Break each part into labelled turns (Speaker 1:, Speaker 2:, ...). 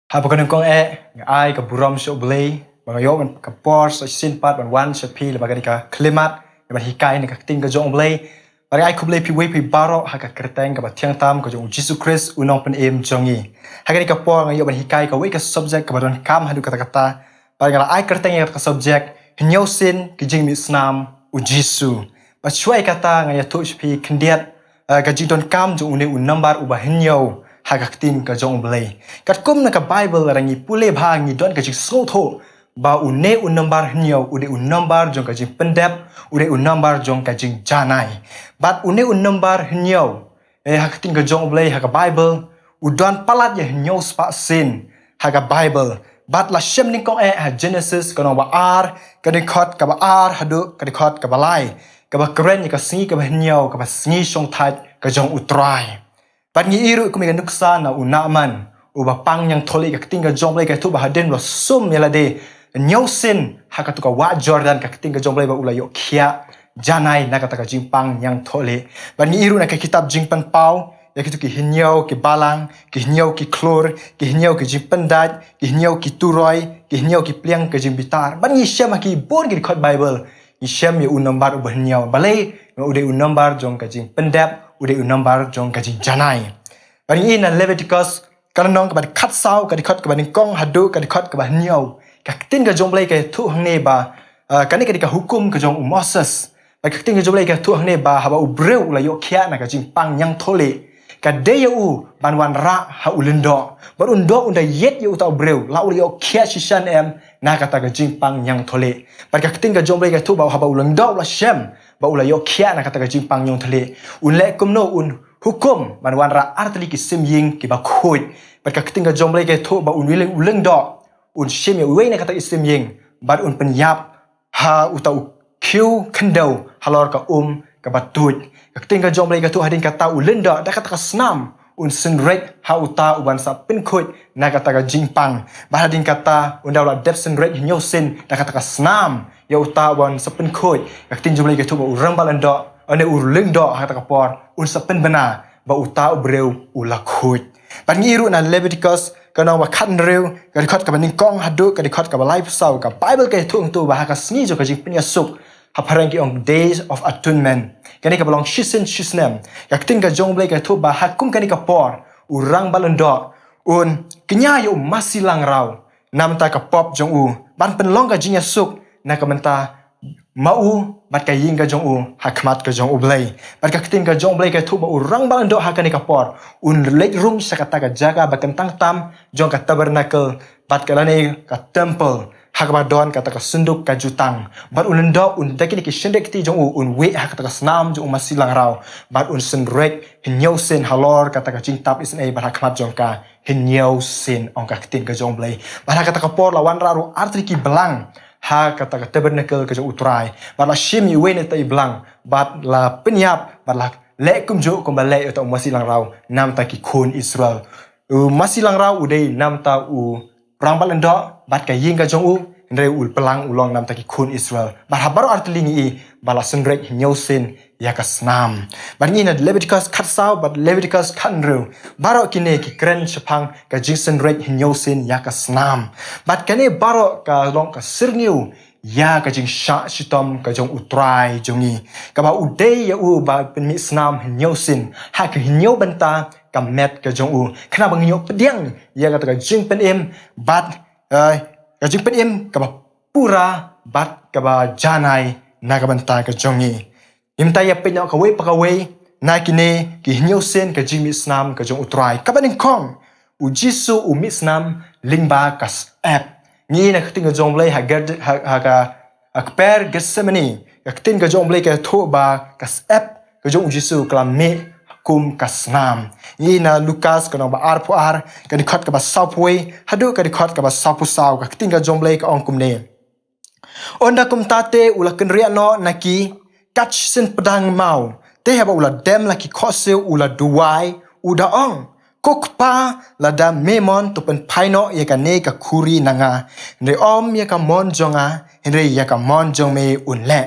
Speaker 1: Hapagkan kong ay kaburam sa ublay, mga yo man kapor sa sinpat man wan sa pi labaga ka klimat, man hikay ni kakting ka jong ublay, para ay kublay pi way pi baro haka kerteng ka tiang tam ka jong Jisu Christ unong pen jongi. Haka ni kapor ngayon man hikay ka way ka subject ka badon kam hadu kata-kata, para nga ay kerteng ka subject, Hynniew Sien ki Jingmih Snam u Jisu. Pasway kata ngayon tuj pi kendiat ka jidon kam jong une number uba Hynniew. Hagaktin ka jong ublay. Kat kum na ka Bible rangi pule bhangi don ka jing sotho ba une number Hynniew ude number jong ka jing pendep ude number jong ka jing janai. Bat une number Hynniew hagaktin ka jong ublay haga Bible udon palat ya Hynniew spa sin haga Bible. Bat la shem ning kong ha Genesis ka no ba ar ka ni khot ka ba ar hadu ka ni khot ka ba lai ka ba kren ka singi ka ba Hynniew ka ba singi song tat ka jong utrai. Pat ngi iru ko mi nuksa na unaman uba pang yang tholi ka tinga jomblay ka tu ba haden lo sum yala de Hynniew Sien haka tu ka wa Jordan ka tinga jomblay ba ulayo khia janai na ka ta ka jingpang yang tholi. Pat ngi iru na ka kitab jingpan pau ya kitu ki Hynniew ki balang ki Hynniew ki klor ki Hynniew ki jingpendat ki Hynniew ki turoi ki Hynniew ki pliang ka jingbitar. Pat ngi syam ki bon ki khot Bible Syiem ya number ubah Hynniew balai udah number jong kajing pendap udah number jong kajing janai. Bari ini Leviticus kalau nong kepada kat sau kadikot kepada kong hadu kadikot kepada Hynniew kaktin ka jong balai ka tu hang ne ba kani kadika hukum ka jong Moses ba kaktin ka jong balai ka tu hang ne ba haba ubreu ula yo khia na kajing pang yang thole ka de u banwan ra ha ulendo bar undo unda yet yu ta ubreu la ula yo khia shishan na kata ka jingpang yang thole par ka ting ka jomblay ka tu ba haba ulang do la shem ba ula yo khia na kata ka jingpang yang thole un le kumno un hukum man wan ra artli ki sim ying ki ba khoi par ka ting ka jomblay ka tu ba un wiling ulang do un shem ye we na kata sim ying bar un penyap ha utau kiu kendo halor ka ka batut ka ting ka jomblay ka tu hadin kata ulang do da kata ka Snam un senret ha uta uban sa Pynkhrawbor na kata ka jingpang bahadin kata unda la dep senret Hynniew Sien na kata ka Snam ya uta uban sa Pynkhrawbor ka tin jumlai ka tu ba urang balando ane urling do kata ka por un sa penbana ba uta ubreu ulakhut pangiru na Leviticus kana wa khanreu ka dikhot ka baning kong hadu ka dikhot ka ba life sau ka Bible ka tu tu ba ka sngi jo ka jing penyasuk haparang ki on days of atonement kani ka balong Snam yak ting ka jomblay ka tu ba hakum kani ka por urang balando un kenya yo masilang raw namta ka pop jong u ban penlong ka jinya suk na ka menta mau bat ka ying ka jong u hakmat ka jong u blay bat ka ting ka jomblay ka tu ba urang balando hakani ka por un lek room sa kata ka jaga bakentang tam jong ka tabernacle bat ka lani ka temple hakabadon kata ka sunduk ka jutang bat unendo un dakini ki shendek ti jong un we kata ka Snam jong masilang raw bat un senrek Hynniew Sien halor kata ka jingtap isna bat hakmat jong ka Hynniew Sien ong ka tin ka jong blay bat kata ka por lawan raru artri ki belang ha kata ka tabernacle ka jong utrai bat la shim yu we ne tai belang bat la penyap bat la le kum jo kum balai atau masilang raw nam ta ki khun Israel masilang raw udai nam ta u perang balendo bat ka ying ka jong u ndre ul pelang ulong nam taki khun Israel bat habaro artlingi i bala senrek Hynniew Sien ya ka Snam bat ni na Leviticus khatsau bat Leviticus khanru baro kine ki kren chapang ka jing senrek Hynniew Sien ya ka Snam bat kane baro ka long ka sirniu ya ka jing sha shitom ka jong utrai jongi ka ba udei ya u ba penmi Snam Hynniew Sien ha ka Hynniew banta ka met ka jong u kana bang Hynniew pediang ya ka jing penem bat ka jing penem ka ba pura bat ka ba janai na ka banta ka jongi imta ya penyo ka we pa ka we na kine ki Hynniew Sien ka Jingmih Snam ka jong utrai ka baning kong u Jisu u mi Snam lingba kas app ni na kting ka jong blay ha ka akper Gethsemane ka kting ka jong blay ka tho ba kas app ka jong Jisu klam me kum ka Snam ni na Lucas ka no ba ar pu ar ka dikhot ka ba sapwe hadu ka dikhot ka ba sapu saw ka kting ka jong blay ka ong kum ne onda kum tate ula kenria no naki catch sin pedang mau te haba ula dem laki khose ula duai uda ong kokpa lada memon to pen paino ya ka ne ka khuri nanga ne om ya ka mon jonga henre ya ka mon jong me unle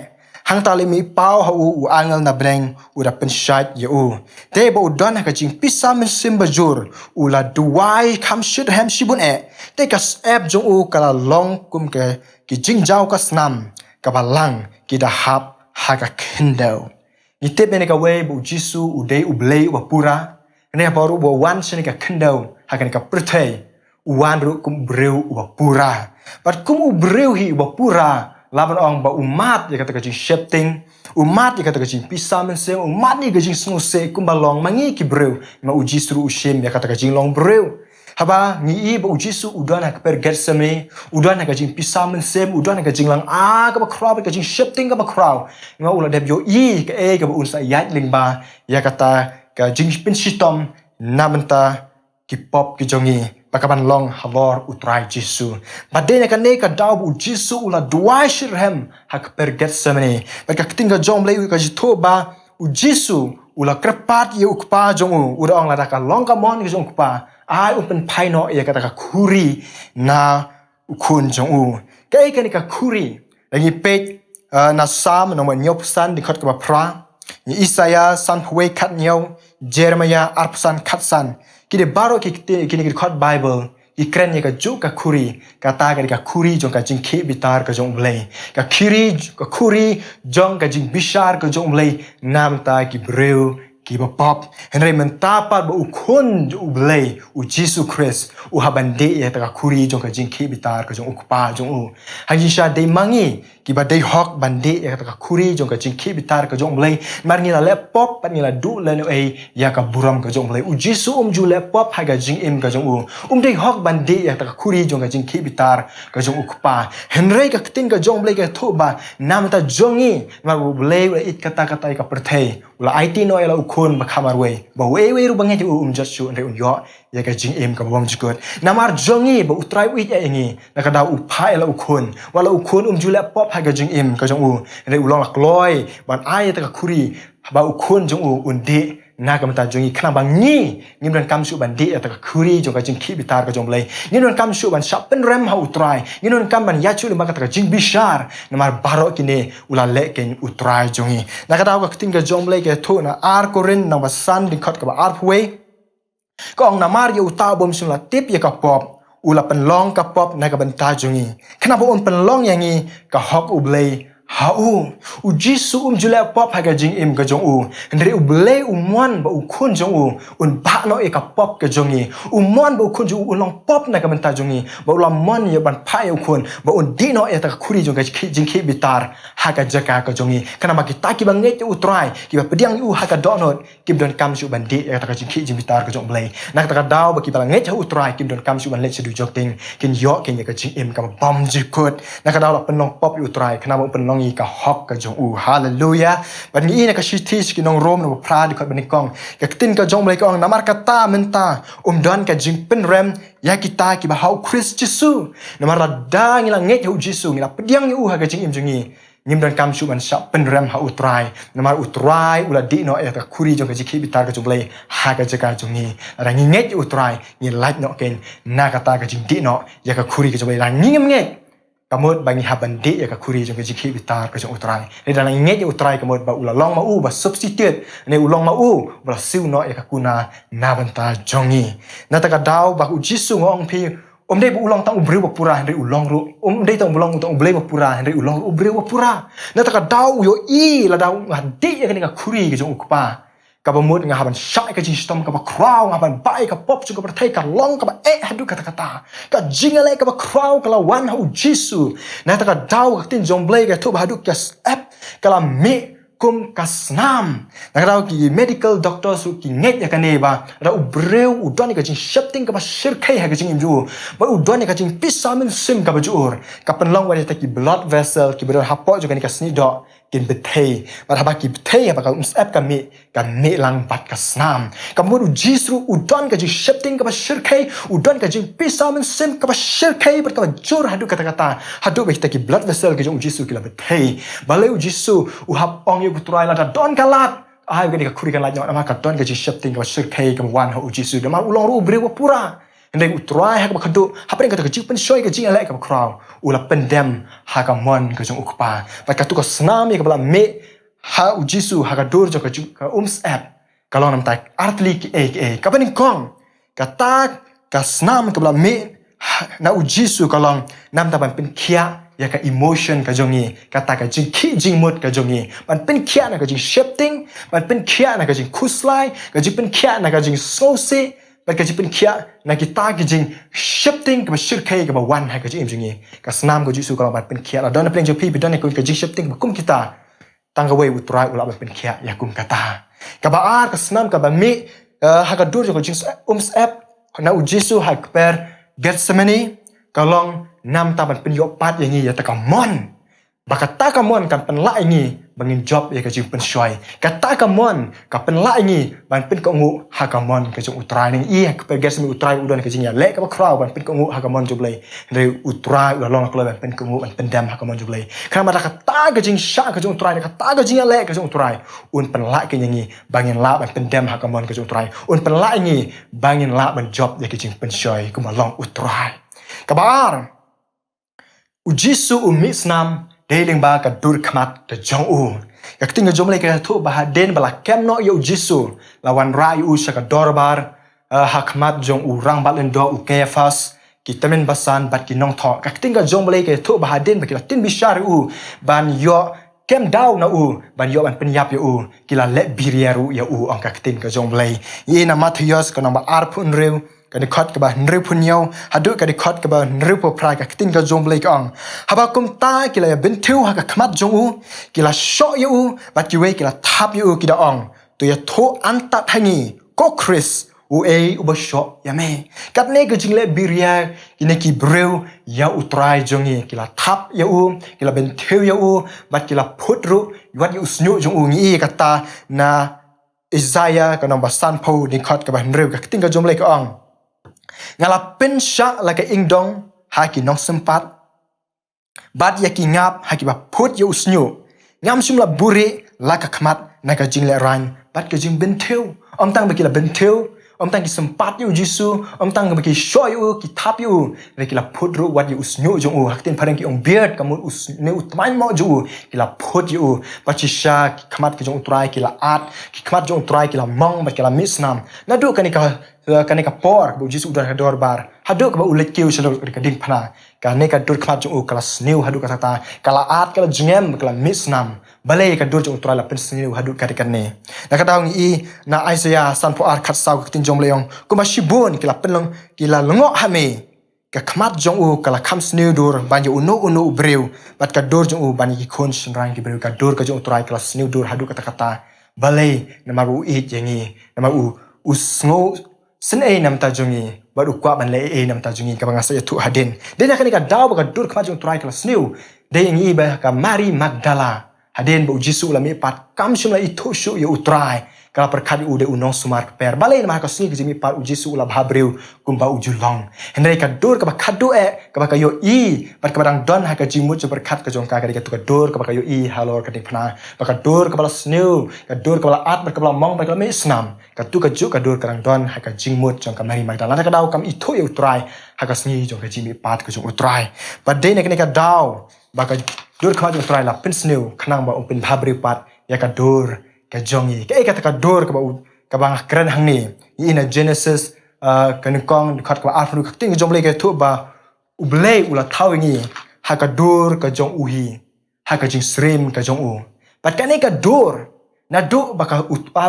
Speaker 1: hang tali mi pau ha u angal na breng u da pensat ye u te bo don ha ka jing pisam sim bajur u la duai kham shit hem shibun te ka ep jong u kala long kum ke ki jing jaw ka snam ka balang ki da hap ha ka kendo ni te bene ka we bu jisu u dei u blei u pura ne baru bo wan sene ka kendo ha ka prthei u wan ru kum breu u pura but kum u breu hi u pura laban ong ba umat ya kata kajing shifting umat ya kata kajing pisam se umat ni kajing snuse kum balong mangi ki breu ma uji suru Syiem ya kata kajing long breu haba ni ba uji su udan ha per gersame udan ha kajing pisam se udan ha kajing lang ka ba crowd kajing shifting ka ba crowd ma ula deb yo ka ka ba unsa yat ling ba ya kata kajing pin sitom namenta ki pop ki jongi pakaban long halor utrai Jisu. Badene ka ne ka daw bu Jisu ula duai shirhem hak perget semene. Baka ketingga jom lei ka jito ba u Jisu ula krepat ye ukpa jong u ong la ka long ka mon ki jong ukpa. Ai pen paino ye kata ka kuri na ukun jong u. Kai ka ni ka kuri. Lagi pet na sam no nyop san di khot ka pra. Ni Isaya san pwe khat nyau Jeremiah arpsan khatsan kide baro kini khot Bible ikren ye ka ju ka khuri kata ka khuri jong ka jing khe bitar ka jong blai ka khuri jong ka jing bishar ka jong blai nam ta ki breu ki ba pop henry menta pa ba u khun u blai u Jisu Christ u habande ye ta ka khuri jong ka jing khe bitar ka jong ukpa jong u hagisha dei mangi ki ba dei hok bande ya ka khuri jong ka jing khe bitar ka jong blai mar ngi la le pop pat ngi la du le no ya ka buram ka jong blai u Jisu ju le pop ha ga jing im ka jong u dei hok bande ya ta ka khuri jong ka jing khe bitar ka jong ukpa henry ka tin ka jong blai ka tho ba nam ta jongi mar u blai it kata ka perthei ula it no ela ukhon ba khamar we ba we ru bangai u jashu andre un yo ya ka jing im ka bom jikot namar jongi ba utrai wi ya ngi na ka da u pha ela ukhon wala ukhon ju le pop ha ga jing im ka jong u re u long la kloi ban ai ta ka khuri ba ukhon jong u unde na ka mata jongi khna bang ni ngim ran kam su ban de ta ka khuri jong ka jing khi bitar ka jong blai ngim ran kam su ban sap pen rem ha utrai ngim ran kam ban ya chu le ma ka ta ka jing bishar namar baro kine ula le ken utrai jongi na ka da ka ting ka jong blai ke tho na ar korin na ba san di khot ka ba ar phwe ko ong namar ye uta bom sun la tip ye ka pop ula pen long ka pop na ka ban ta jongi khna bo on pen long yangi ka hok u blai hau u Jisu jule pop ha ga jing im ka jong u ndre u blai u mon ba u khun jong u un ba no e ka pop ka jongi u mon ba u khun ju u long pop na ka ban ta jongi ba u la mon ye ban phai u khun ba un di no e ta khuri jong ka jing khi bitar ha ka jaka ka jongi kana ma ki ta ki ba nge u trai ki ba pediang u ha ka do no ki don kam su ban di e ta ka jing khi jing bitar ka jong blai na ta ka daw ba ki ba nge u trai ki don kam su ban le se du jok ting kin yo kin ye ka jing im ka bom ji kut na ka daw la pen long pop u trai kana ba pen long ka hok ka jong u hallelujah ban ni na ka shitis ki nong rom no pra di khot ban kong ka tin ka jong blai kong namar ka ta menta don ka jing pen rem ya kita ki ba hau Christ Jisu namar da ngi la nge hu Jisu ngi la pediang u ha ka jing im jongi ngim don kam su ban sap pen rem ha utrai namar utrai ula di no e ka khuri jong ka jikhi bitar ka jong blai ha ka jaka jongi ra ngi nge utrai ngi light no ken na ka ta ka jing di no ya ka khuri ka jong blai ra ngi ngem nge kamut bangi haban de ya ka khuri jong ka jikhi bitar ka jong utrai le dan nge utrai kamut ba ula long ma u ba substitute ne ulong ma u ba siu no ya ka kuna na banta jongi na ta ka daw ba u Jisu ngong phi de bu ulang tang ubreu pura henry ulong ru de tang ulong tang ublei pura henry ulong ubreu pura na ta ka daw yo i la daw ngadi ya ka khuri ka jong ukpa ka ba mut nga haban shai ka jistom ka ba crow nga ban bai ka pop chu ka ba thai ka long ka ba hadu ka ka jingale ka ba crow ka la wan hu Jisu na ta ka daw ka tin jong blai ka thu ba hadu ka app ka la mi kum ka Snam na ka ki medical doctor su ki nget ya ka ne ba ra u breu u don ka jing shifting ka ba shir khai ha ka jing imju ba u don ka jing pisamin sim ka ba jur ka pen long wa ta ki blood vessel ki ber ha po jo ka ni ka sni do kin betei ba ha ba ki betei ba ka app ka me lang bat ka Snam ka mu Jisu u don ka jing shifting ka ba shir khai u don ka jing pisamin sim ka ba shir khai ba ka jur hadu kata hadu ba ta ki blood vessel ka jing Jisu ki la betei ba le u Jisu u ha ong utrai la don kalat ai ga ni ka khuri kan la nyot ama ka don ka ji shifting ka shir khai ka wan ho Jisu da ma ulong ru breu pura Hendai utrai hak bakadu, apa yang kata kecil pensyoi kecil elek ke bakrau, ula pendem hakamon ke jong ukpa. Pak katu ke senam ya ke bala me ha Jisu hakadur jo ke app. Kalau nam tak artli ke kapan kong kata ka senam ke bala me na Jisu kalau nam taban pen kia ya ka emotion ka jongi kata ka jing ki jing mood ka jongi ban pen kia na ka jing shifting ban pen kia na ka jing kuslai ka jing pen kia na ka jing sosi ban ka jing pen kia na kita ka jing shifting ka shirkai ka wan ha ka jing jongi ka snam ka Jisu kalau ban pen kia la don pen jo pi don ka jing shifting ka kum kita tangga wei utrai ula ban pen kia ya kum kata ka ba ka snam ka ba mi ha ka dur jo ka jing app na Jisu ha per Getsemani kalong nam taban penyopat yang ya takamon bakata kamon kan penla ini bangin job ya kajing pensyoi kata kamon ka penla ini ban pen kongu hakamon kajing utrai ning i ka Getsemani utrai udon kajing ya lek ka crowd ban pen kongu hakamon joblei re utrai ulong ka ban pen kongu ban pendam hakamon joblei kana mata kata kajing sya kajing utrai kata kajing ya lek kajing utrai un penla ke yang bangin la ban pendam hakamon kajing utrai un penla ini bangin la ban job ya kajing pensyoi kumalong utrai kabar Jisu Snam deling ba ka dur khamat de jong u yak ting jom le ka thu ba den bala kem no yo Jisu lawan ra u sha ka dorbar hakmat jong u rang balen do u kefas kitamen basan bat ki nong tho yak ting jom le ka thu ba den ba ki tin bishar u ban yo kem daw na u ban yo ban penyap yo u kila le biriaru ya u ang ka tin ka jom le ye na Matthias ka namba arpun rew kadi khot ke bah nreu punyau hadu kadi khot ke bah nreu po prai ka tin ka jom blai ka haba kum ta kila ya bentiu ha ka khmat jong u kila sho yu bat ki we kila thap yu ki da ong to ya tho antat hangi ko Chris u u ba sho ya me kat ne ka jingle biria kine ki breu ya utrai jongi kila thap ya u kila bentiu ya u bat kila phutru wat yu snyu jong u ngi kata na Isaiah ka nombor sanpo ni khot ke bah nreu ka tin ka jom blai ka ong ngala pensha la ka ingdong ha ki nong sempat bat ya ki ngap ha ki ba phut yo snyu ngam sum la buri la ka khmat na ka jing le ran bat ka jing bentheu om tang ba ki la bentheu om tang ki sempat yo Jisu om tang ba ki sho yo ki thap yo le ki la phut ru wat yo snyu jong u haktin phareng ki ong beard ka mu ne utman mo ju ki la phut yo ba chi sha ki khmat ki jong utrai ki la at ki khmat jong utrai ki la mong ba ki la misnam na du ka ni ka por bu Jisu udah hador bar hadu ka ulet kiu selo ka ding phana ka ne ka dur khmat jong kala sniu hadu ka ta kala at kala jngem kala misnam balai ka dur jong tra la pen sniu hadu ka kan ne na ka daung i na Isaiah san po ar khat sau tin jong leong kuma shibun kila penlong kila lengo hame ka khmat jong kala kham sniu dur ban yo unu breu bat ka dur jong ban ki khon shrang ki breu ka dur ka jong tra kala sniu dur hadu ka ta balai na maru i jengi na maru usngo sen nam ta jongi baru kwa ban le nam ta jongi ka banga sa tu hadin den akan ka daw ka dur khma jong try kala sniu de ngi ba ka Mari Magdala hadin bu Jisu la mi pat kam shum la itu shu yo utrai kala perkhat u de unong sumar per balai ma ka sni ki mi pat u Jisu la bhabreu kum ba u julong hendai ka dur ka ba khadu ka ba ka yo i pat ka barang don ha ka jimut jo perkhat ka jong ka ka tu ka dur ka ba ka yo i halor ka ding phana ba ka dur ka ba sniu ka dur ka ba at ba ka ba mong ba ka mi snam ka tu ka ju ka dur ka rang don ha ka jingmut jong ka Mari Magdala ka daw kam itu yo utrai ha ka sni jong ka jimi pat ka jong utrai ba de ne ka daw ba ka dur ka jong utrai la pen sniu khnang ba pen bhabreu pat ya ka dur ka jongi ka ka dur ka bang kran hang ni ina Genesis kan kong khat ka afru ka ting jom le ka thu ba ublei ula thawingi ha ka dur ka jong uhi ha ka jing srim ka jong u pat ka ne ka dur na du ba ka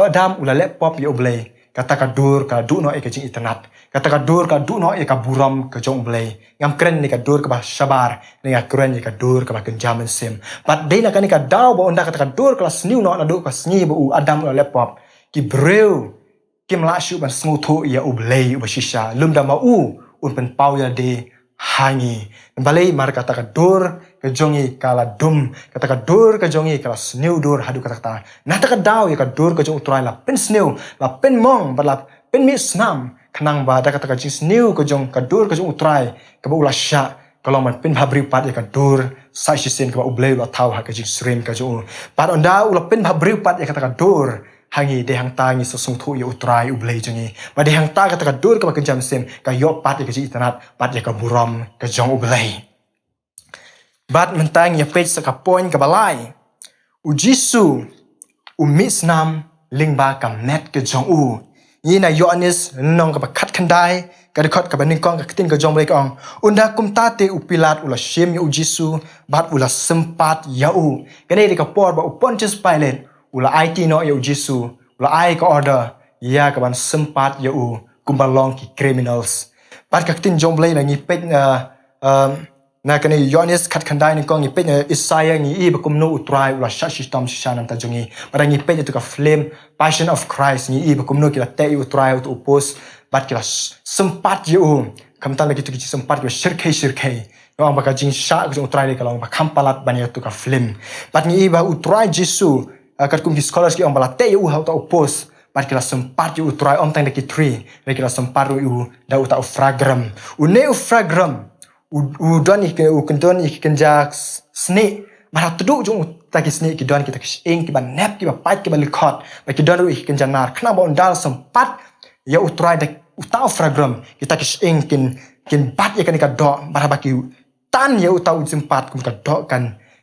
Speaker 1: adam ula laptop yo ublei kata ka dur ka du no e ka jing internet kata ka dur ka du no e ka buram ka jong ublei ngam kren ni ka dur ka ba shabar ni ka kren ni ka dur ka ba kenjaman sim pat de na ka ni ka daw ba onda kata ka dur ka sniu no na du ka sni ba u adam ula laptop ki breu kim la shu ban sngu thu ya ublei ba shisha lum da ma u un pen pau ya de hangi balai mar kata ka dur ka jongi kala dum kata ka dur ka jongi kala sniu dur hadu kata ta na ta ka daw ya ka dur ka jong utrai la pen sniu la pen mong ba la pen mi snam khanang ba da kata ka jing sniu ka jong ka dur ka jong utrai ka ba ula sha kalau man pen bhabri pat ya ka dur sai shisen ka ba ublei la thau ha ka jing srim ka jong pat onda ula pen bhabri pat ya kata ka dur hangi de hang ta ngi so sung thu ya utrai ublei jungi ba de hang ta ka ta dur ka ba kenjam sem ka yo pat ya ka ji tanat pat ya ka buram ka jong ublei bat mentang ya page sa ka point ka balai u Jisu u misnam lingba ka net ka jong u ni na yonis nong ka ba khat khandai ka de khot ka ba ning kong ka tin ka jong blei ka ong unda kum ta te u pilat ula Syiem ya u Jisu bat ula sempat ya u ka ne de ka por ba u Pontius Pilate ula IT no ya u Jisu ula ai ka order ya ka ban sempat ya u kumbalong ki criminals bat ka tin jong blei la ngi pek na kani yonis khat khandai ni kong ni pe Isaiah ni I bakum no utrai ula shashitam shanam ta jungi bara ni pe tu ka flame passion of Christ ni I bakum no kila te utrai ut upos bat kila sempat yu kamtan lagi tu ki sempat ki shirkai no baka jing sha ku utrai ni kalong ba kampalat bania tu ka flame bat ni I ba utrai Jisu kat kum ki scholars ki bala te yu ha ta upos bat kila sempat yu utrai om tang ki 3 re kila sempat yu da uta fragram une fragram udon ik ukendon ik kenjak sne bara tuduk jong ta ki sne ki don kita ki eng ki ban nap ki ba pat ki ba likot ba ki don ik kenjanar khna ba ondal sempat ya utrai da utau fragram kita ki eng kin bat ya kan ka do bara ba ki tan ya utau sempat kum ka do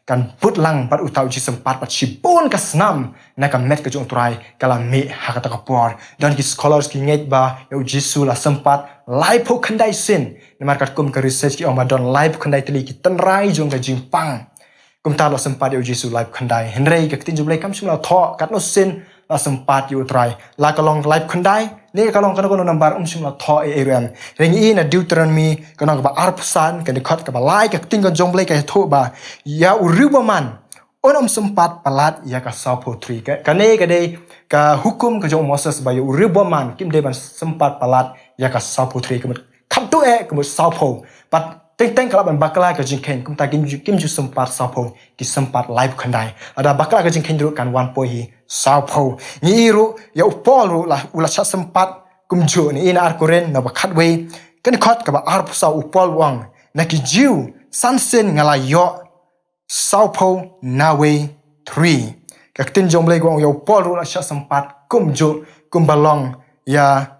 Speaker 1: kan put lang bat utau ji sempat bat sipun ka Snam na ka met ka jong utrai kala me hakata ka por dan ki scholars ki nget ba ya Jisu la sempat live ho khandai sin nemar kat kum ka research ki Don live khandai teli ki tanrai jong ka jingpang kum ta la sempat ya Jisu live khandai henrei ka tin jublai kam simla tho kat no sin la sempat yu utrai la ka long live khandai ne ka long ka no number simla tho area rengi na Deuteronomy ka no ba arpsan ka ni khat ka ba lai ka tin ka jong blai ka tho ba ya urubaman onom sempat palat ya ka sapo 3 ka ne ka dei ka hukum ka jong Moses ba ya urubaman kim de ban sempat palat ya ka sapo 3 ka kham tu ka sapo but teng kalau ban bakla ka jingken kum ta kim ju sempat sapo ki sempat live khandai ada bakla ka jingken ru kan wan po hi sapo ni ru ya upol ru la ula cha sempat kum ju ni ina ar koren na ba khatwe kan khot ka ba ar pusa upol wang na ki jiu sansen ngala yo sapo nawe 3 ka tin jong blai gong ya upol ru la cha sempat kum ju kum balong ya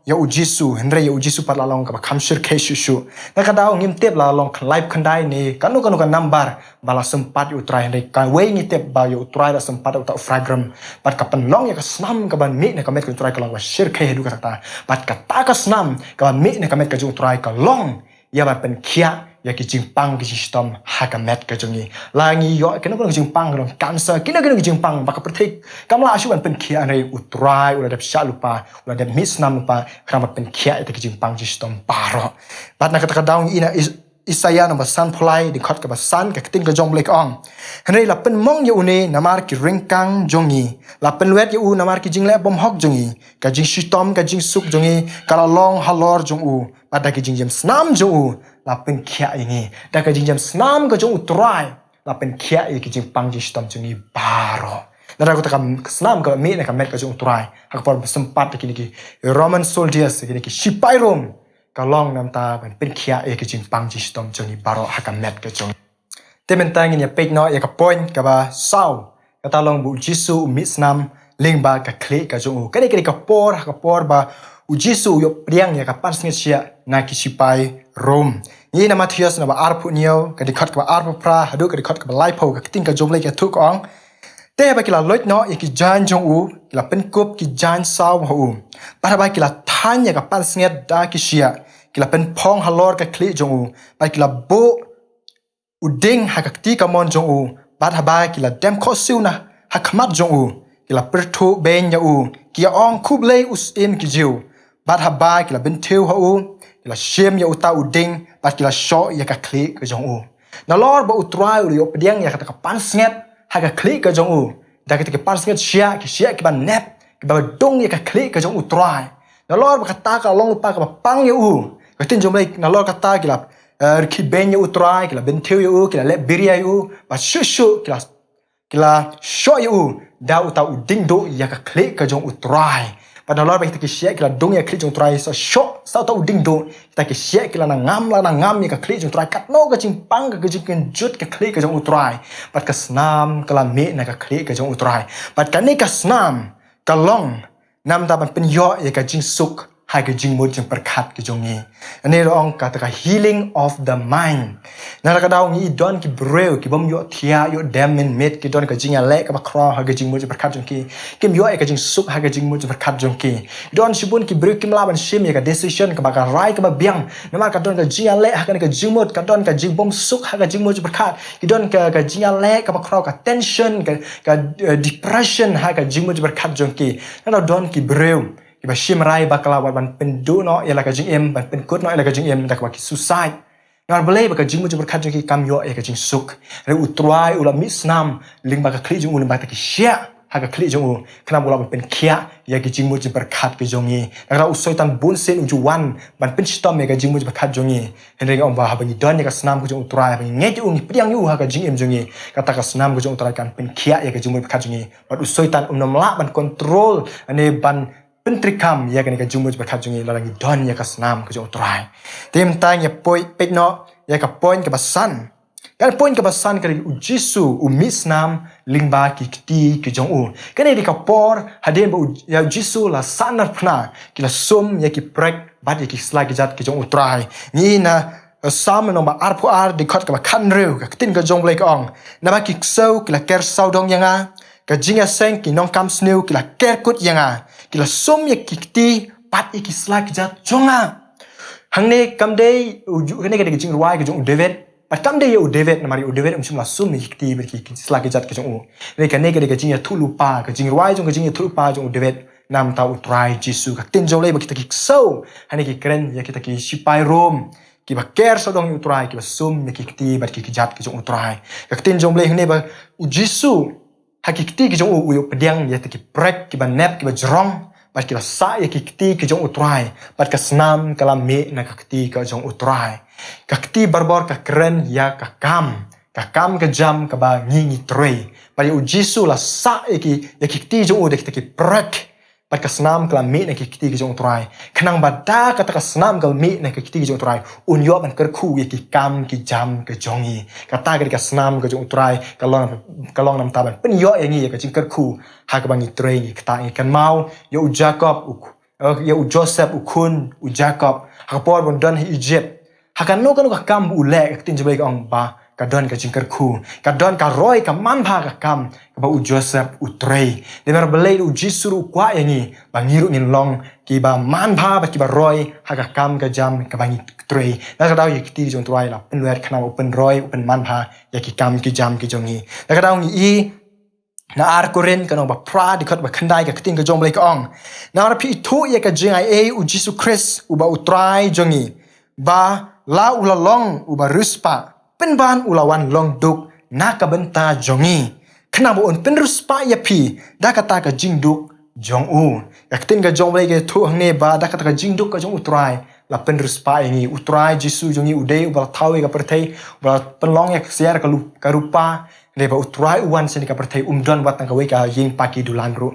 Speaker 1: ya u Jisu henrei ya u Jisu pat la long ka kham shir ke shu na ka daw ngim tep la long live khandai ni kanu ka number bala sempat u trai henrei ka we ni tep ba u trai la sempat u ta fragram pat ka penlong ya ka Snam ka ban mi na ka met ka trai ka long wa shir ke du ka ta pat ka ta ka Snam ka ban mi na ka met ka ju trai ka long ya ba pen khia ya ki jingpang ki system ha ka met ka jungi langi yo kena ko jingpang ro cancer kena jingpang ba ka pratik kamla asu ban pen khia nei utrai ula dap shalupa ula dap misnam pa krama pen khia ite ki jingpang system paro bat na ka ta daung ina Isaiah number san phlai di khot ka ba san ka tin ka jong blek ong henei la pen mong ye une namar ki ringkang jongi la pen wet ye u namar ki jingle bom hok jongi ka jing system ka jing suk jongi kala long halor jong u pada ki jing Snam jong u la pen khia ini da ka jing Snam ka jong u trai la pen khia ye ki jing pang jing system jongi baro nara ko ta kam Snam ka me na ka met ka jong trai hak por sempat ki ni Roman soldiers ki sipai rom ka long nam ta ban pen khia e ki jing pang ji stom joni baro hakam met ka jong te men tang ni pek no ya ka point ka ba sau ka ta long bu Jisu mi Snam ling ba ka kle ka jong ka ni ka por ba u Jisu yo priang ya ka pan snge sia na ki sipai rom ni na Matthias na ba arpu niyo ka di khat ka arpu pra hadu ka di khat ka lai pho ka ting ka jom le ka thuk ong te ba kila loit no ya ki jan jong u kila pen kop ki jan sau ho para ba kila thanya ka pan snget da ki sia kila pen phong halor ka kli jong u ba kila bo uding ha ka ti ka mon jong u ba ba kila dem kho siu na ha khmat jong u kila perthu ben ya u ki ong khub le us in ki jiu ba ba kila ben theu ho u kila Syiem ya uta uding ba kila sho ya ka kli ka jong u na lor ba utrai u yo pediang ya ka ka pan snget ha ka kli ka jong u da ka pan snget sia ki ban nep ki ba dong ya ka kli ka jong u trai na lor ba ka ta ka long pa ka pang ya u ka tin jom le na lor ka ta kila ki ben ya u trai kila ben theu ya u kila le biria ya u ba shu kila sho ya u da uta uding do ya ka kli ka jong u trai pada lor bagi kita share kila dong ya klik jong try so shot sao tau ding do kita ke share kila na ngam ya ka klik jong try kat no ka jing pang ka jing kenjut ka klik ka jong utrai pat ka snam kala me na ka klik ka jong utrai pat ka ni ka snam ka long nam ta ban pen yo ya ka jing suk hai ka jing mo jing perkat ka jong ni ani rong ka ta ka healing of the mind na ka daw ni don ki breu ki bom yo thia yo dam min met ki don ka jing ya le ka ba kro ha ka jing mo jing perkat jong ki kim yo ka jing suk ha ka jing mo jing perkat jong ki don sibun ki breu kim la ban shim ya ka decision ka ba ka rai ka ba biang na ma ka don ka jing ya le ha ka jing mo ka don ka jing bom suk ha ka jing mo jing perkat ki don ka jing ya le ka ba kro ka tension ka depression ha ka jing mo jing perkat jong ki na don ki breu Iba shim rai bakala ban pendu no ialah ka jing em ban penkut no ialah ka jing em dak baki suicide. Ngar boleh baka jing mu berkat jing kam yo ya ka jing suk. Re utrai ula mi snam ling baka kli jing ul baka ki sia ha ka kli jing ul kena bola ban pen kia ya ki jing mu berkat ke jongi. Ngar usoi tan bun sen ujuan ban pen stom ya ka jing mu berkat jongi. Henry om ba ha bani don ya ka snam ku jing utrai bani nge jing priang yu ha ka jing em jongi. Kata ka snam ku jing utrai kan pen kia ya ka jing mu berkat jongi. Ban usoi tan nom la ban control ane ban pentrikam ya kan ka jumbo berkat jungi lalangi don ya ka snam ka jong trai tim tang ya poi pekno ya ka point ka basan kan point ka basan ka Jisu umi snam lingba ki kti ki jong u kan di ka por haden ba ya Jisu la sanar phna ki la sum ya ki prek bat ya ki sla ki jat ki jong trai ni na sam no ba ar phu ar di khot ka ba khan reu ka tin ka jong blai ka ong na ba ki sau ki la ker sau dong yanga ka jinga seng ki nong kam sneu ki la ker kut yanga kila som ya kikti pat iki slak jat jonga hangne kamde hane ka jing ruai ka jong David pat kamde ya David na mari David umsum som kikti ber ki slak jat ka jong ne ka ne ka jing ya thulupa ka jing ruai jong ka jing ya thulupa jong David nam ta utrai Jisu ka tin jong le ba kita ki so hane ki kren ya kita ki sipai rom ki ba ker so dong utrai ki ba som ya kikti ber ki jat ka jong utrai ka tin jong le hne ba Jisu hakikti ki jong u pediang ya ki prek ki ba nep ki ba jrong bat ki ba sa ya kikti ki jong utrai bat ka snam kala me na kakti ka jong utrai kakti barbor ka kren ya ka kam ka jam ka ba ngi trei ba u Jisu la sa ya kikti jong u de ki prek bat ka snam kala me na kikti ki jong utrai khnang ba da ka ta ka snam kala me na kikti ki jong utrai un yo ban ker khu ya ki kam ki jam ka jongi ka ta ka snam ka jong utrai ka long nam ta ban pen yo yang ni ka jing ker khu ha ka bang i trei ni ka ta kan mau yo Jacob yo Joseph ukun u Jacob ha por bon don Egypt ha kan no ka kam u le ka tin jbai ka ong ba ka don ka jing ker khu ka don ka roi ka man pha ka kam ka ba u Joseph u trei de mer belai u Jisu kwa yang ni ba ngiru ngin long ki ba man pha ba ki ba roi ha ka kam ka jam ka bang i trei na ka daw ye ki ti jong troi la pen wer khna open roi open man pha ya ki kam ki jam ki jong ni na ka daw ni i na ar koren ka no ba pra di khat ba khandai ka tin ka jong blai ka ong na ra phi thu ye ka jing ai u Jisu Christ u ba u trai jong ni ba la u la long u ba ruspa pen ban u la wan long duk na ka benta jong ni khna bo on pen ruspa ya phi da ka ta ka jing duk jong u ka tin ka jong blai ke thu hang ne ba da ka ta ka jing duk ka jong u trai la pen ruspa ini utrai Jisu jong ni udei u ba thawi ka perthai ba pen long ya siar ka rupa le ba utrai uan sen ka perthai don wat ka we ka ying paki dulan ru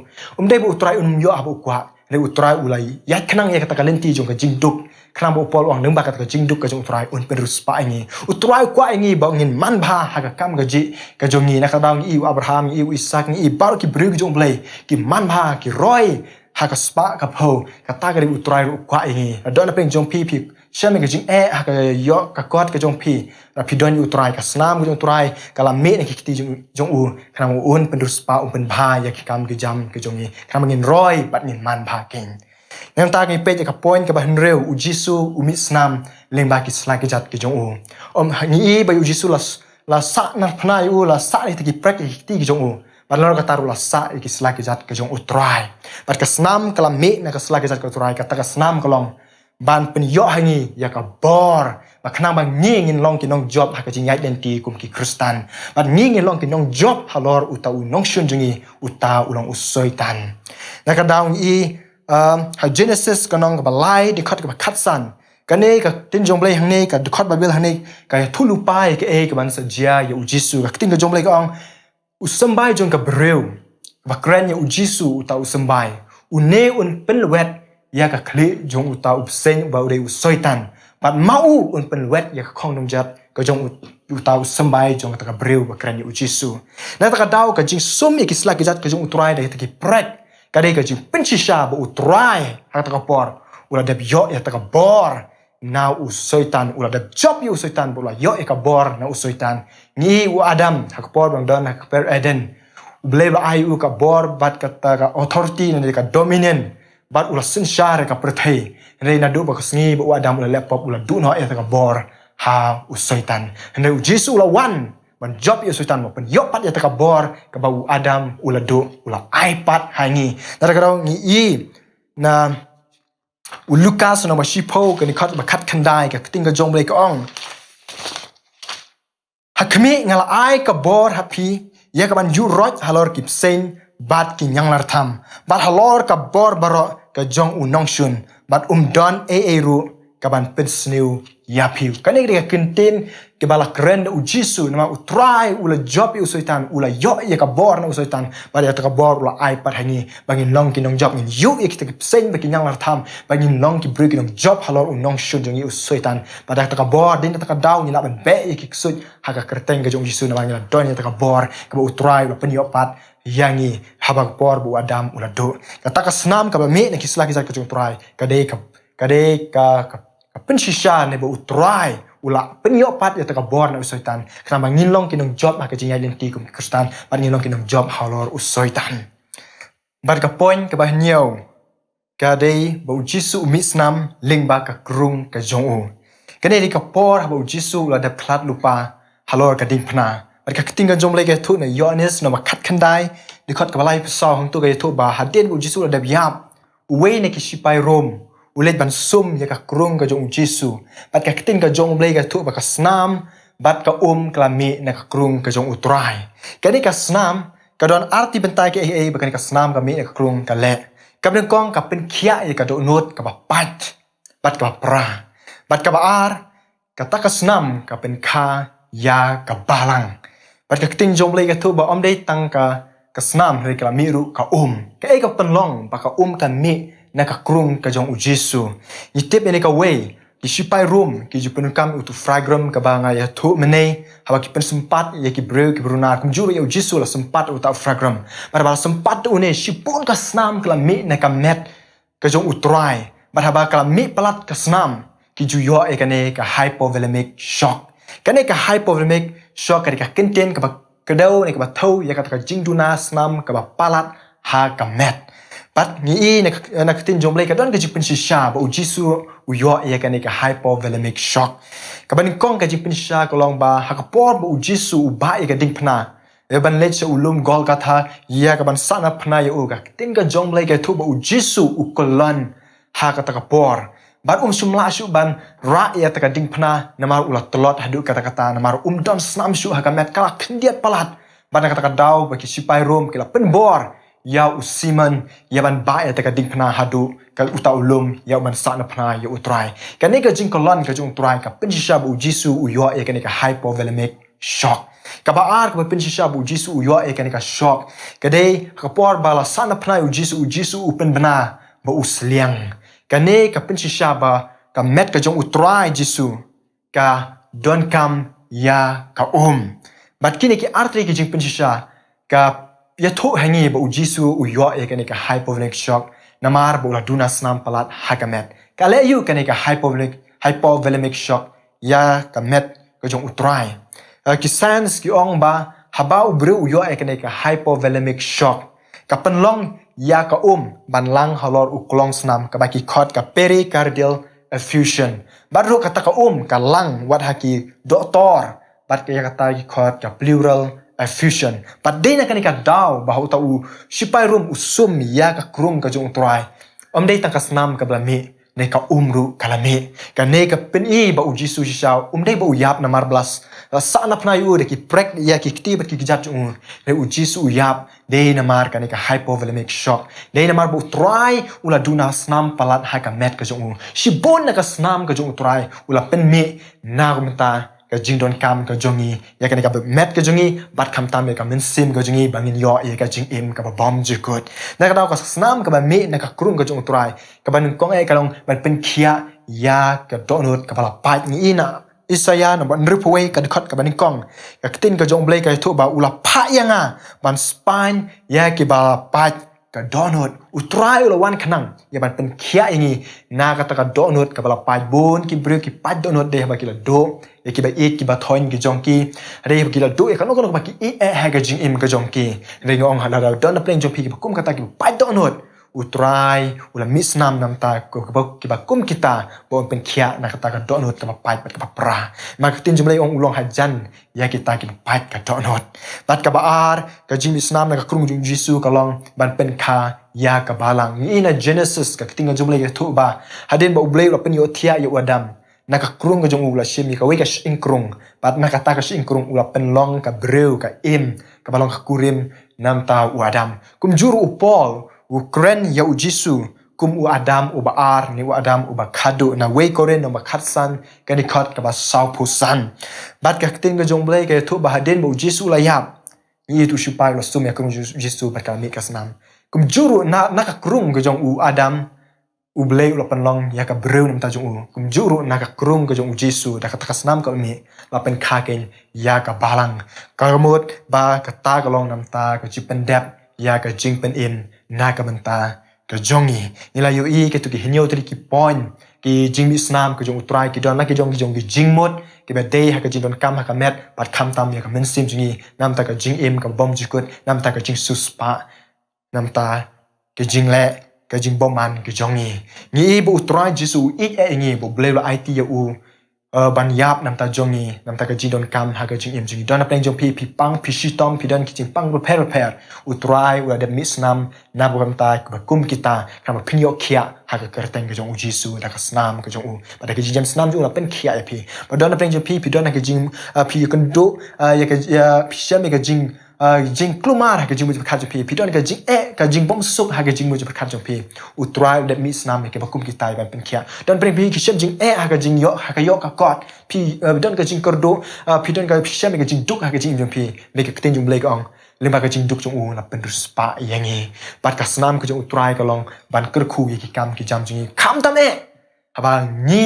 Speaker 1: dei ba utrai yo abu kwa le utrai ulai ya khnang ya ka ta ka lenti jong ka jing duk khnang bo pol ong nang ba ka ta ka jing duk ka jong utrai un pen ruspa ini utrai kwa ini ba ngin man bha ha ka kam ka ji ka jong ni na ka dang i Abraham i Isaac i bar ki bru jong blai ki man bha ki roi ha ka spa ka pho ka ta ka ri utrai ru kwa ini don peng jong pi shem ka jing ha ka yo ka kot ka jong pi ra pi don utrai ka snam ka jong utrai ka la me na ki ti jong u kham un pen ruspa un pen bha ya ki kam ki jam ki jong ni kham ngin roi pat ngin man bha king nang ta ngi pe ka point ka ba hnreu u Jisu u mi snam leng ba ki sla ki jat ki jong u ni ba u Jisu la sa na phna u la sa ni ki prek ki ti ki jong u Balor ka taru la sa ki sla ki jat ka jong utrai pat ka snam kala me na ka sla ki jat ka utrai ka ta ka snam kalong ban pen yo hangi ya ka bor ba khna ba ngin long ki nong job ha ka jing yai den ti kum ki Kristan ba ngin long ki nong job halor uta u nong shun jungi uta ulong usoitan na ka daung i ha Genesis ka nong ba lai di khat ka ba khat san ka ne ka tin jong blai hang ne ka khat ba bel hang ne ka thulu pai ka e ka ban sa jia ya u Jisu ka tin ka jong blai ka ong usambai jong ka breu ba kran ya u Jisu uta usambai une penluet ya ka kli jong uta upsen ba ure usoitan bat mau penluet ya ka khong nong jat ka jong uta sembai jong ta ka breu ba kran yu Jisu na ta ka dau ka jing sum ki slak jat ka jong utrai da ta ki prek ka dei ka jing penshisha ba utrai ha ta ka por ula deb yo ya ta ka bor na usoitan ula deb job yu usoitan bula yo ka bor na usoitan ni u Adam ha ka por bang dan ha ka per Eden Blay ba ai u ka bor bat kata ka authority na ka dominant bat ula sinsha ka perthai nei na du ba kasngi ba Adam ula laptop ula du no e ka bor ha usoitan nei Jisu ula wan ban job yu usoitan mo pen yo pat ya ka bor ka ba Adam ula du ula iPad hangi na ka ngi i na Lucas na ba shipo ka ni khat ba khat khandai ka ting ka jong blay ka ong hakmi ngala ai ka bor happy ya kaban yu roj halor kip sen bat ki nyang lar tham bat halor ka bor baro ka jong u Nongstoin bat don ru kaban pensniu ya piu kane ri kintin ke bala kren u Jisu nama u try ula job u soitan ula yo ya ka bor na u soitan bat ya ka bor ula ai pat hangi bangin long ki nong job ngin yu ik te kip sen ba ki nyang lar tham bangin long ki bru ki nong job halor u Nongstoin jong u soitan bat ya ka bor din ta ka daw ni la ban be ik sut ha ka kerteng ka jong Jisu nama ngila don ya ta ka bor ka u try ula pen yo pat yangi habak bor bu Adam ula do kata ka Snam ka ba me na kisla kisar ka jong try ka de ka penshisha ne ba utrai ula penyo pat ya ta ka bor na usoitan kana ngilong kinong job ha ka jing identity kum Kristan pat ngilong kinong job halor usoitan bar ka point ka ba Hynniew ka de ba Jisu umi Snam ling ba ka krung ka jong u kane ri ka por ba Jisu ula da klat lupa halor ka ding phna bar ka ting ka jong le ka thu na yonis na ma khat khandai ni khat ka balai psa hong tu ka thu ba haden bu Jisu ula da yap we ne ki sipai rom ulet ban sum ya ka krung ka jong Jisu bat ka ting ka jong blay ka thu ba ka Snam bat ka klami na ka krung ka jong utrai kani ka Snam ka don arti bentai ke ba ka Snam ka mi na ka krung ka le ka ben kong ka pen khia ya ka do not ka ba pat bat ka pra bat ka ba ar ka ta ka Snam ka pen kha ya ka balang bat ka ting jong blay ka thu ba dei tang ka Snam ri ka mi ru ka ka ka pen long ba ka kan mi na ka krung ka jong Jisu ni tip ni ka way ki sipai room ki ju penukam utu fragram ka ba nga ya thu mene hawa ki pen sempat ya ki breu ki brunar kum juru ya Jisu la sempat uta fragram bar bal sempat tu ne sipun ka Snam kala mi na ka met ka jong utrai bar haba kala mi palat ka Snam ki ju yo e kane ka hypovolemic shock kane ka hypovolemic shock ka kinten ka ba kedau ne ka ba thau ya ka jingduna Snam ka ba palat ha ka met Pat ni na katin jomble ka don ka jipin shisha ba Jisu u yo ya ka hypovolemic shock ka ban kong ka jipin shisha ko long ba ha ka por ba Jisu u ba ya ka ding phna e ban let sa ulum gol ka tha ya ka ban sana phna ya u ka tin ka jomble ka thu ba Jisu u kolon ha ka ta ka por bat sumla shu ban ra ya ta ka ding phna namar ulat tolot hadu kata kata namar don Snam shu ha ka met kala khndiat palat ban kata ka daw ba ki sipai rom kila pen bor ya usiman ya ban ba ya ta ka ding phna hadu ka uta ulum ya ban sa na phna ya utrai ka ne ka jing kolon ka jung trai ka pinsha bu Jisu u yo ya ka ne ka hypovolemic shock ka ba ar ka pinsha bu Jisu u yo ya ka ne ka shock ka dei ka por bala sa na phna u Jisu u pen bana ba usliang ka ne ka pinsha ba ka met ka jung utrai Jisu ka don kam ya ka bat kini ki artre ki jing pinsha ka ya thu hangi ba Jisu u yo ya ka ne ka hypovolemic shock namar ba duna Snam palat hakamet ka le yu ka ne ka hypovolemic shock ya ka met ka jong utrai ki sans ki ong ba haba u bru u yo ya ka ne ka hypovolemic shock ka penlong ya ka ban lang halor u klong Snam ka ba ki khot ka pericardial effusion baru kata ka ka lang wat haki doktor bat ka ya kata ki khot ka pleural effusion pat dei na kanika daw bahau tau sipai room usum ya ka krung ka jong trai dei tang ka Snam ka blami ne ka ru kalame ka ne ka pen ba Jisu shisha dei ba yap na marblas sa na pna yu de ki prek ya ki kti bat ki jat ne Jisu yap dei na mar ka ne ka hypovolemic shock dei na mar bu trai ula duna Snam palat ha ka met ka jong si bon na ka Snam ka jong trai ula pen me na gumta ka jingdon kam ka jongi ya ka met ka jongi bat kham tam ka min sim ka jongi bangin yo e ka jing im ka bom jikut na ka daw ka snam ka ba me na ka krung ka jong trai ka ban kong e ka long ban pen khia ya ka donut ka bala pat ni ina Isaya na ban ripaway ka dikot ka ban kong ka tin ka jong blay ka tu ba ula pa yanga ban spine ya ki ba pat ka donut utrai ula wan kanang ya ban pen khia ingi na ka ta ka donut ka bala pat bon ki bru ki pat donut de ba ki la do ya ki ba eat ki ba thoin ki jong ki re ba ki la do ya ka no ba ki eat ha ka jing im ka jong ki re ngong ha la don na pleng jong pi ki ba kum ka ta ki pat donut utrai ula misnam nam ta ko ki ba kum kita bon pen khia na ka ta ka donut ka ba pat ka pra ma ka tin jumlai ong ulong hajan ya kita ki pat ka donut bat ka ba ar ka jing misnam na ka krung jung jisu ka long ban pen kha ya ka balang ni na Genesis ka tinga jumlai ka thu ba hadin ba ublei ula pen yo thia yo adam na ka krung ka jong ula shimi ka we ka shin krung bat na ka ta ka shin krung ula pen long ka breu ka im ka balong ka kurim nam ta u adam kum juru u Paul Ukren ya u Jisu kum u Adam u Baar ni u Adam u Bakadu na wei koren no makhatsan ka dikot ka ba sau pusan bat ka tin ga jong blai ka thu ba haden bu Jisu la yap ni tu shupai lo sum ya kum Jisu ba ka mi ka snam kum juru na ka krung ga jong u Adam u blai u pan long ya ka breu nam ta jong u kum juru na ka krung ga jong u Jisu da ka snam ka mi la pen kha ken ya ka balang ka mot ba ka ta ka long nam ta ka chi pen dep ya ka jing pen in na ka banta ka jongi nila yu i ke tu ki Hynniew tri ki point ki Jingmih Snam ka jong utrai ki don na ki jong ki jingmot ki ba day ha ka jing don kam ha ka met pat kham tam ya ka men sim jingi nam ta ka jing im ka bom jikut nam ta ka jing suspa nam ta ka jing le ka jing boman ki jongi ni bu utrai Jisu i e ngi bu ble lo it ya u ban yap nam ta jongi nam ta ka jing don kam ha ka jing im jingi don na pleng jong pi pang pi shi tom pi don ki jing pang repair utrai u da misnam na bu kam ta ka kum kita kam phinyo khia ha ka kerteng ka jong u Jisu da ka snam ka jong u ba da ki jing snam ju la pen khia ya pi ba don na pleng jong pi don na ka jing pi kan do ya ka pi sha me ka jing jing klumar ha ka jing mu khat pi don ka jing ka jing bom sup ha ka jing mu khat jong pi utrai da misnam ke ba kum kita ban pen khia don pleng pi ki shem jing ha ka jing yo ha ka yo ka kot pi don ka jing kordo pi don ka pi shem me ka jing duk ha ka jing jong pi me ka ten jong blai ka ong lemba ka jing duk jong u la pen ruspa yangi bat ka snam ka jong utrai ka long ban ker khu ye ki kam ki jam jing kham tam e haba ni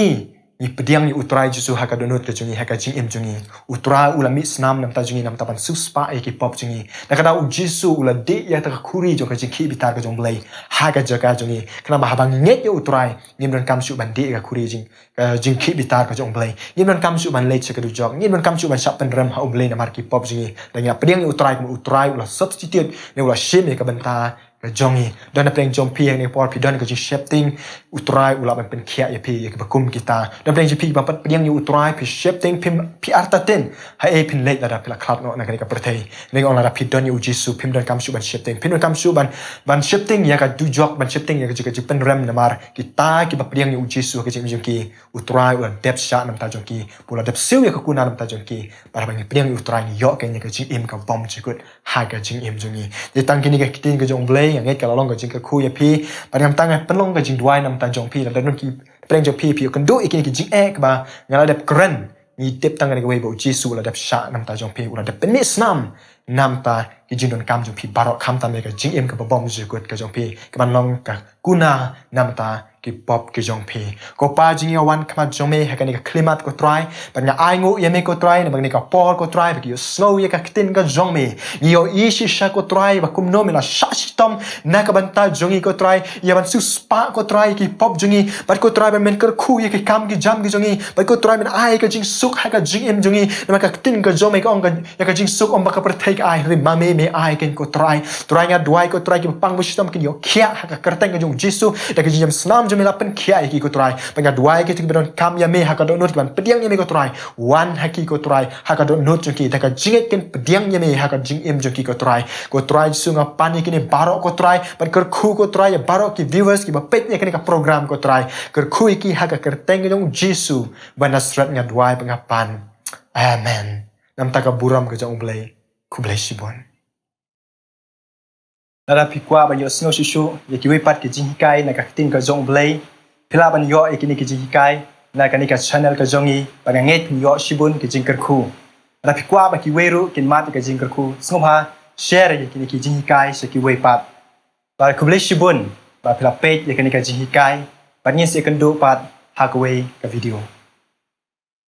Speaker 1: pediang ni utrai Jisu ha ka donut ka jungi ha ka jing im jungi utrai ula mi snam nam ta jungi nam ta ban suspa e ki pop jungi da ka da u Jisu ula de ya ta ka khuri jo ka jing ki bitar ka jong blai ha ka jaga jungi kana ba habang nget yo utrai nim don kam su ban de ka khuri jing ki bitar ka jong blai nim don kam su ban le che ka du jog nim don kam su ban sap pen ram ha blai na mar ki pop jungi da ya pediang ni utrai ula substitute ne ula shim ka ban ta ka jongi don na pleng jong pi yang ni por pi don ka jing shifting utrai ula ban pen khia ya pi ya ka kum kita don pleng pi ban pat piang ni utrai pi shifting pi artaten ha e pin late la pila khat no na ka perthei ning on la pi don ni Jisu pim don kam su ban shifting pin don kam su ban shifting ya ka du jok ban shifting ya ka jing pen rem na mar kita ki ba piang ni Jisu ka jing ki utrai ula dep sha nam ta jong ki pula dep siu ya ka kuna nam ta jong ki para ban piang ni utrai ni yo ka ni ka jing im ka bom chikut ha ka jing im jongi de tang ki ni ka kitin ka jong blai yang ka long ka jing ka khu ya pi padam tang pen long ka jing duai nam ta jong pi la don ki pleng jong pi kan do ikin ki jing ka ba ngala dep kren ni dep tang ka wei bo Jisu la dep sha nam ta jong pi ula dep pen snam nam ta ki jing don kam jong pi barok kham ta me ka jing im ka bom jikut ka jong pi ka ban long ka kuna nam ta ki pop ki jong pi ko pa jing ya wan khama jong me ha ka ni ka klimat ko try ban nga ai ngu ye me ko try na bang ni ka por ko try ba ki snow ye ka tin ka jong me ni yo i shi sha ko try ba kum no me la sha shi tom na ka ban ta jong i ko try ya ban su spa ko try ki pop jong i ba ko try ba men kar khu ye ki kam ki jam ki jong i ba ko try men ai ka jing suk ha ka jing im jong i na ka tin ka jong me ka ong ka ya ka jing suk om ba ka per thai ka ai ri ma me ai ken ko try nga duai ko try ki pang bu shi tom ki yo khia ha ka kerteng ka jong Jisu da ka jing snam jomela pen khia ki ko try panga duai ki tikbon kam ya me ha ka do not ban pediang ya me ko try wan ha ki ko try ha ka do not ki ta ka jinget ken pediang ya me ha ka jing em jo ki ko try sunga pani ki ni baro ko try ban ker khu ko try ya baro ki viewers ki ba pet ya ka program ko try ker khu ki ha ka ker teng jong Jisu ban nasrat nga duai panga pan amen nam ta ka buram ka jong blai ku blai sibon nara pikwa ba yo snow shishu ye ki we pat ki jing kai na ka tin ka jong blai pila ban yo e ki ni ki jing kai na kanika channel ka jongi panganget yo shibun ke jingkerku rapi kwa ba ki weru kin mat ke jingkerku sngomha share ye kini ki jinghikai se ki weipat ba kuble shibun ba phila page ye kanika jinghikai pan ngin se kendo pat hakwe ka video